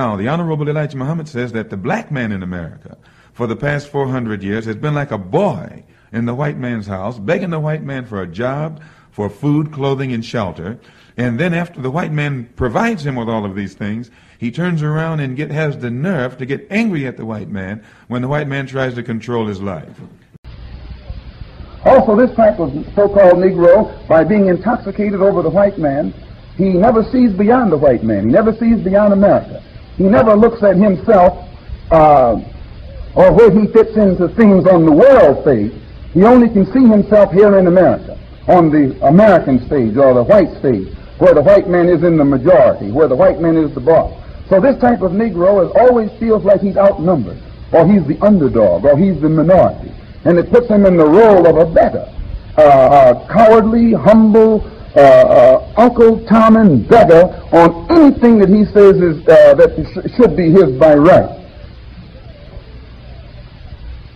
Now, the Honorable Elijah Muhammad says that the black man in America for the past 400 years has been like a boy in the white man's house, begging the white man for a job, for food, clothing, and shelter. And then after the white man provides him with all of these things, he turns around and has the nerve to get angry at the white man when the white man tries to control his life. Also, this type of so-called Negro, by being intoxicated over the white man, he never sees beyond the white man. He never sees beyond America. He never looks at himself or where he fits into things on the world stage. He only can see himself here in America, on the American stage or the white stage, where the white man is in the majority, where the white man is the boss. So this type of Negro always feels like he's outnumbered, or he's the underdog, or he's the minority. And it puts him in the role of a beggar, cowardly, humble, Uncle Tom and beggar on anything that he says is that should be his by right.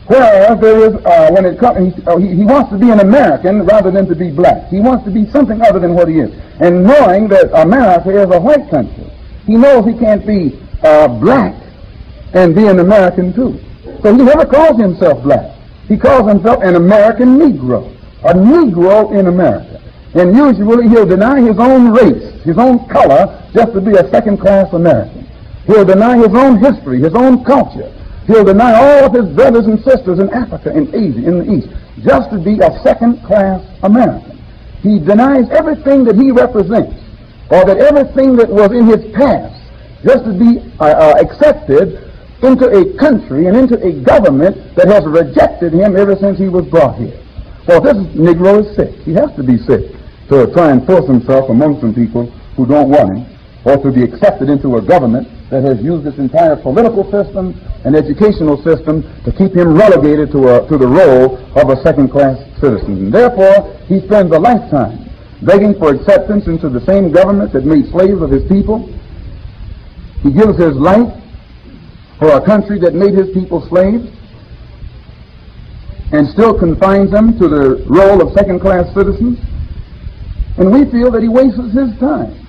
Whereas there is, when it comes, he wants to be an American rather than to be black. He wants to be something other than what he is. And knowing that America is a white country, he knows he can't be black and be an American too. So he never calls himself black. He calls himself an American Negro, a Negro in America. And usually he'll deny his own race, his own color, just to be a second-class American. He'll deny his own history, his own culture. He'll deny all of his brothers and sisters in Africa, in Asia, in the East, just to be a second-class American. He denies everything that he represents, or that everything that was in his past, just to be accepted into a country and into a government that has rejected him ever since he was brought here. Well, this Negro is sick. He has to be sick to try and force himself among some people who don't want him, or to be accepted into a government that has used its entire political system and educational system to keep him relegated to the role of a second-class citizen. And therefore, he spends a lifetime begging for acceptance into the same government that made slaves of his people. He gives his life for a country that made his people slaves and still confines them to the role of second-class citizens. And we feel that he wastes his time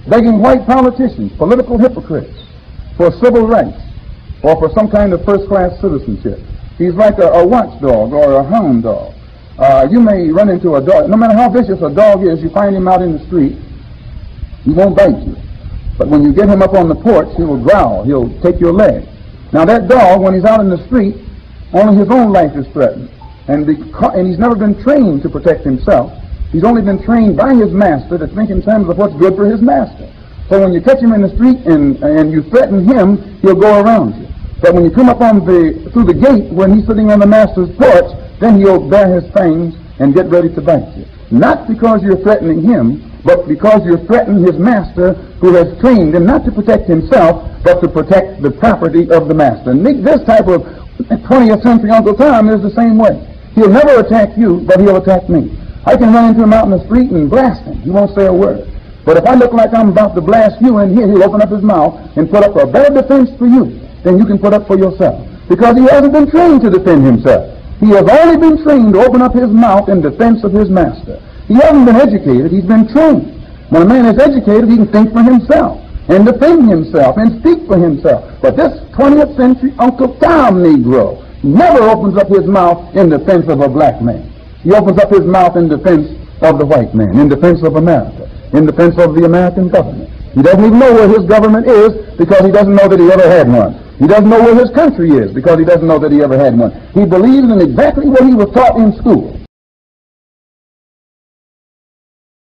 begging white politicians, political hypocrites, for civil rights or for some kind of first-class citizenship. He's like a watchdog or a hound dog. You may run into a dog. No matter how vicious a dog is, you find him out in the street, he won't bite you. But when you get him up on the porch, he will growl. He'll take your leg. Now that dog, when he's out in the street, only his own life is threatened. And he's never been trained to protect himself. He's only been trained by his master to think in terms of what's good for his master. So when you catch him in the street and you threaten him, he'll go around you. But when you come up through the gate when he's sitting on the master's porch, then he'll bare his fangs and get ready to bite you. Not because you're threatening him, but because you're threatening his master, who has trained him not to protect himself, but to protect the property of the master. And this type of 20th century Uncle Tom is the same way. He'll never attack you, but he'll attack me. I can run into him out in the street and blast him. He won't say a word. But if I look like I'm about to blast you in here, he'll open up his mouth and put up a better defense for you than you can put up for yourself. Because he hasn't been trained to defend himself. He has only been trained to open up his mouth in defense of his master. He hasn't been educated, he's been trained. When a man is educated, he can think for himself and defend himself and speak for himself. But this 20th century Uncle Tom Negro never opens up his mouth in defense of a black man. He opens up his mouth in defense of the white man, in defense of America, in defense of the American government. He doesn't even know where his government is because he doesn't know that he ever had one. He doesn't know where his country is because he doesn't know that he ever had one. He believes in exactly what he was taught in school.